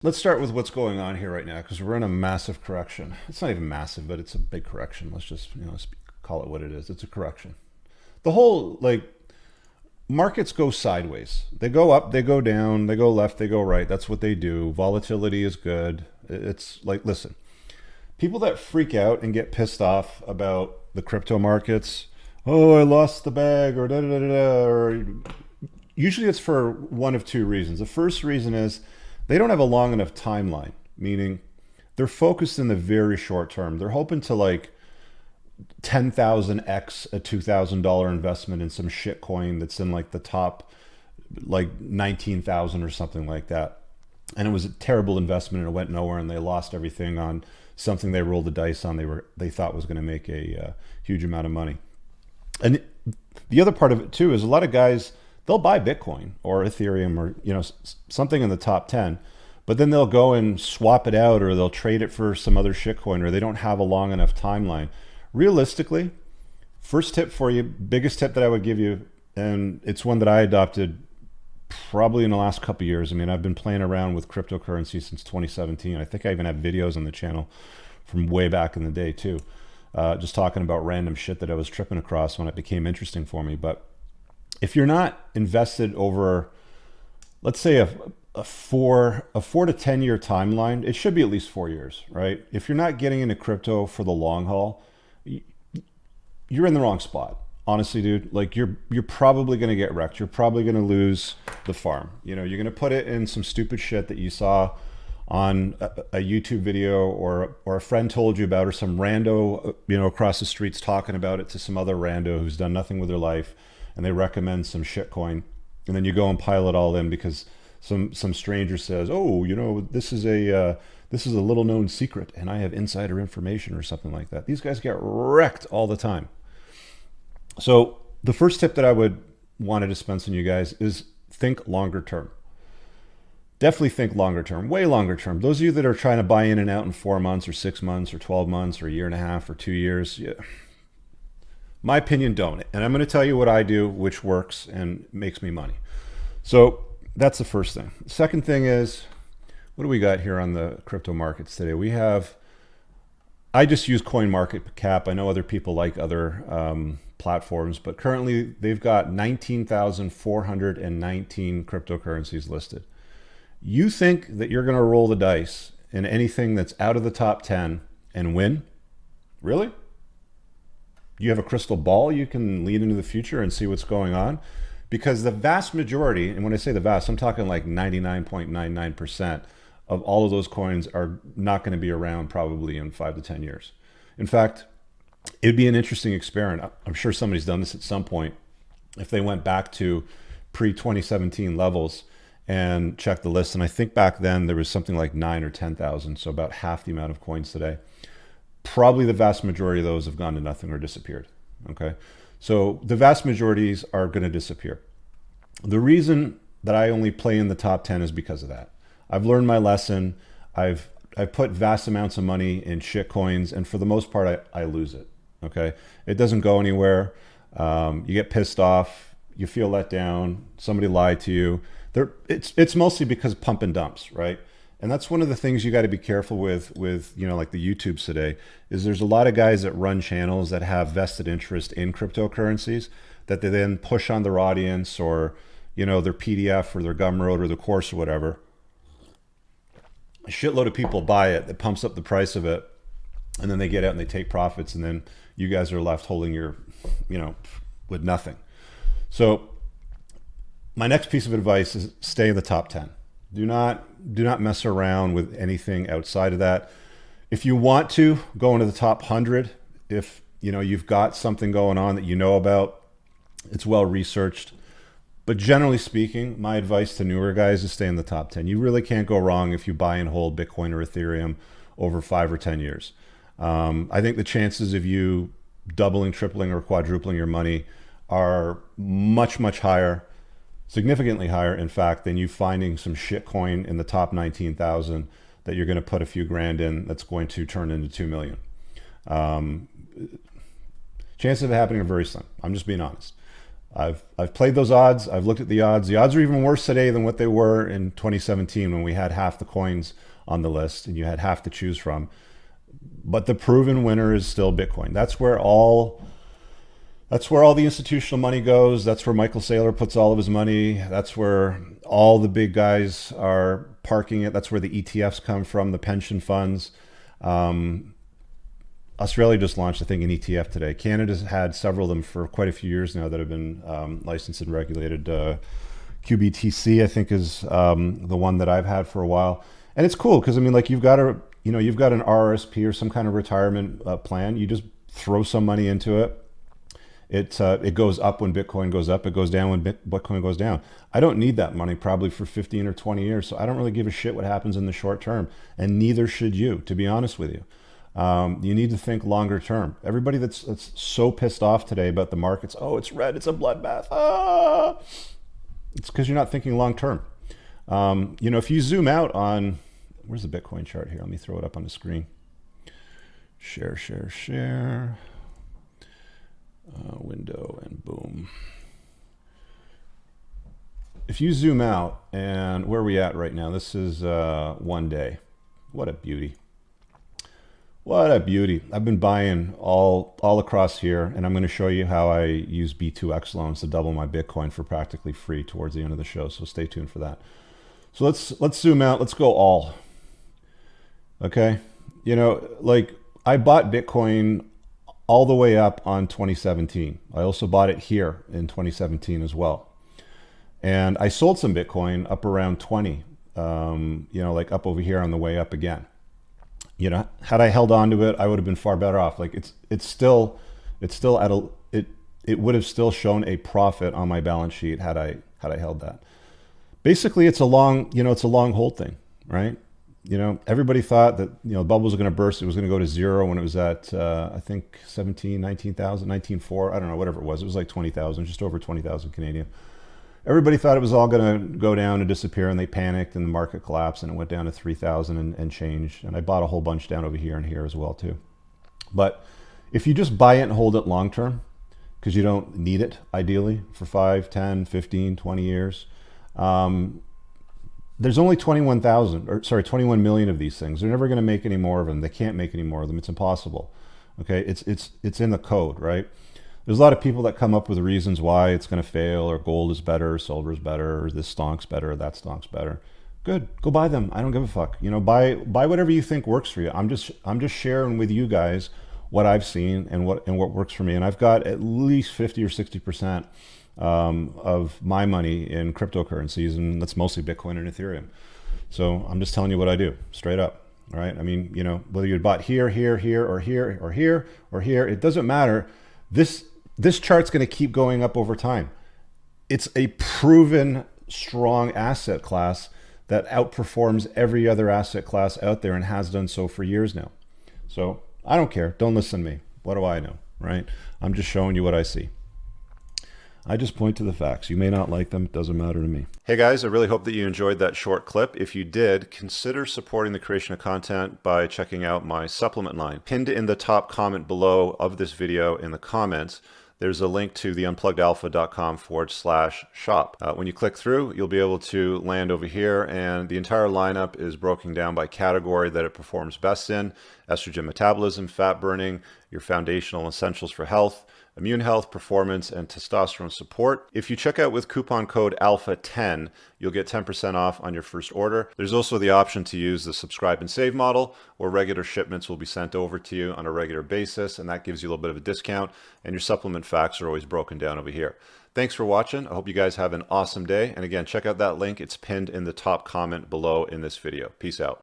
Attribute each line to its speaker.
Speaker 1: Let's start with what's going on here right now because we're in a massive correction. It's not even massive, but it's a big correction. Let's just, call it what it is. It's a correction. The whole markets go sideways. They go up, they go down, they go left, they go right. That's what they do. Volatility is good. It's like, listen, people that freak out and get pissed off about the crypto markets, oh, I lost the bag or da da da da, or usually it's for one of two reasons. The first reason is they don't have a long enough timeline, meaning they're focused in the very short term. They're hoping to 10,000x a $2,000 investment in some shit coin that's in the top 19,000 or something like that. And it was a terrible investment and it went nowhere and they lost everything on something they rolled the dice on they thought was going to make a huge amount of money. And the other part of it too is a lot of guys, they'll buy Bitcoin or Ethereum or something in the top 10, but then they'll go and swap it out or they'll trade it for some other shitcoin or they don't have a long enough timeline. Realistically, first tip for you, biggest tip that I would give you, and it's one that I adopted probably in the last couple of years. I mean, I've been playing around with cryptocurrency since 2017. I think I even have videos on the channel from way back in the day too, just talking about random shit that I was tripping across when it became interesting for me. But if you're not invested over, let's say a 4 to 10 year timeline, it should be at least 4 years, right? If you're not getting into crypto for the long haul, you're in the wrong spot. Honestly, dude, you're probably going to get wrecked. You're probably going to lose the farm. You're going to put it in some stupid shit that you saw on a YouTube video or a friend told you about, or some rando, across the streets talking about it to some other rando who's done nothing with their life, and they recommend some shit coin, and then you go and pile it all in because some stranger says, oh, this is a little known secret and I have insider information or something like that. These guys get wrecked all the time. So the first tip that I would want to dispense on you guys is think longer term. Definitely think longer term, way longer term. Those of you that are trying to buy in and out in 4 months or 6 months or 12 months or a year and a half or 2 years, yeah, my opinion, don't. And I'm going to tell you what I do, which works and makes me money. So that's the first thing. The second thing is, what do we got here on the crypto markets today? I just use CoinMarketCap. I know other people like other platforms, but currently they've got 19,419 cryptocurrencies listed. You think that you're going to roll the dice in anything that's out of the top 10 and win? Really? You have a crystal ball you can lead into the future and see what's going on? Because the vast majority, and when I say the vast, I'm talking 99.99% of all of those coins are not going to be around probably in 5 to 10 years. In fact, it'd be an interesting experiment. I'm sure somebody's done this at some point. If they went back to pre-2017 levels and checked the list, and I think back then there was something like 9 or 10,000, so about half the amount of coins today. Probably the vast majority of those have gone to nothing or disappeared. Okay, so the vast majorities are going to disappear. The reason that I only play in the top 10 is because of that. I've learned my lesson. I've put vast amounts of money in shit coins, and for the most part, I lose it. Okay, it doesn't go anywhere. You get pissed off. You feel let down. Somebody lied to you. It's mostly because pump and dumps, right? And that's one of the things you got to be careful with like the YouTubes today, is there's a lot of guys that run channels that have vested interest in cryptocurrencies that they then push on their audience, or their PDF or their Gumroad or the course or whatever. A shitload of people buy it, that pumps up the price of it, and then they get out and they take profits, and then you guys are left holding your with nothing. So my next piece of advice is stay in the top 10. Do not mess around with anything outside of that. If you want to go into the top 100, if you've got something going on that you know about, it's well researched. But generally speaking, my advice to newer guys is stay in the top 10. You really can't go wrong if you buy and hold Bitcoin or Ethereum over 5 or 10 years. I think the chances of you doubling, tripling, or quadrupling your money are much, much higher, significantly higher, in fact, than you finding some shit coin in the top 19,000 that you're going to put a few grand in that's going to turn into 2 million. Chances of it happening are very slim. I'm just being honest. I've played those odds. I've looked at the odds. The odds are even worse today than what they were in 2017 when we had half the coins on the list and you had half to choose from. But the proven winner is still Bitcoin. That's where all the institutional money goes. That's where Michael Saylor puts all of his money. That's where all the big guys are parking it. That's where the ETFs come from, the pension funds. Australia just launched, I think, an ETF today. Canada's had several of them for quite a few years now that have been licensed and regulated. QBTC, I think, is the one that I've had for a while. And it's cool because, I mean, like you've got an RRSP or some kind of retirement plan. You just throw some money into it. It goes up when Bitcoin goes up. It goes down when Bitcoin goes down. I don't need that money probably for 15 or 20 years. So I don't really give a shit what happens in the short term. And neither should you, to be honest with you. You need to think longer term. Everybody that's so pissed off today about the markets, oh, it's red, it's a bloodbath. Ah! It's because you're not thinking long term. If you zoom out on, where's the Bitcoin chart here? Let me throw it up on the screen. Share. Window and boom. If you zoom out, and where are we at right now? This is 1 day. What a beauty. What a beauty. I've been buying all across here, and I'm going to show you how I use B2X loans to double my Bitcoin for practically free towards the end of the show, so stay tuned for that. So let's zoom out. Let's go all. Okay? Like I bought Bitcoin all the way up on 2017. I also bought it here in 2017 as well. And I sold some Bitcoin up around 20, like up over here on the way up again. Had I held on to it, I would have been far better off. Like it's still at it would have still shown a profit on my balance sheet had I held that. Basically, it's a long hold thing, right? Everybody thought that, the bubble was going to burst. It was going to go to zero when it was at, I think 19,000, 19,400, I don't know, whatever it was. It was like 20,000, just over 20,000 Canadian. Everybody thought it was all going to go down and disappear, and they panicked, and the market collapsed, and it went down to 3,000 and changed. And I bought a whole bunch down over here and here as well too. But if you just buy it and hold it long term, because you don't need it ideally for 5, 10, 15, 20 years, there's only 21 million of these things. They're never going to make any more of them. They can't make any more of them. It's impossible. Okay, it's in the code, right? There's a lot of people that come up with reasons why it's going to fail, or gold is better, or silver is better, or this stock's better, or that stock's better. Good, go buy them. I don't give a fuck. Buy whatever you think works for you. I'm just sharing with you guys what I've seen and what works for me. And I've got at least 50 or 60% of my money in cryptocurrencies, and that's mostly Bitcoin and Ethereum. So I'm just telling you what I do, straight up. All right. I mean, whether you bought here, or here, or here, it doesn't matter. This chart's going to keep going up over time. It's a proven strong asset class that outperforms every other asset class out there and has done so for years now. So I don't care. Don't listen to me. What do I know, right? I'm just showing you what I see. I just point to the facts. You may not like them. It doesn't matter to me. Hey guys, I really hope that you enjoyed that short clip. If you did, consider supporting the creation of content by checking out my supplement line. Pinned in the top comment below of this video in the comments, there's a link to the unpluggedalpha.com/shop. When you click through, you'll be able to land over here, and the entire lineup is broken down by category that it performs best in: estrogen metabolism, fat burning, your foundational essentials for health, immune health, performance, and testosterone support. If you check out with coupon code ALPHA10, you'll get 10% off on your first order. There's also the option to use the subscribe and save model, where regular shipments will be sent over to you on a regular basis, and that gives you a little bit of a discount, and your supplement facts are always broken down over here. Thanks for watching. I hope you guys have an awesome day. And again, check out that link. It's pinned in the top comment below in this video. Peace out.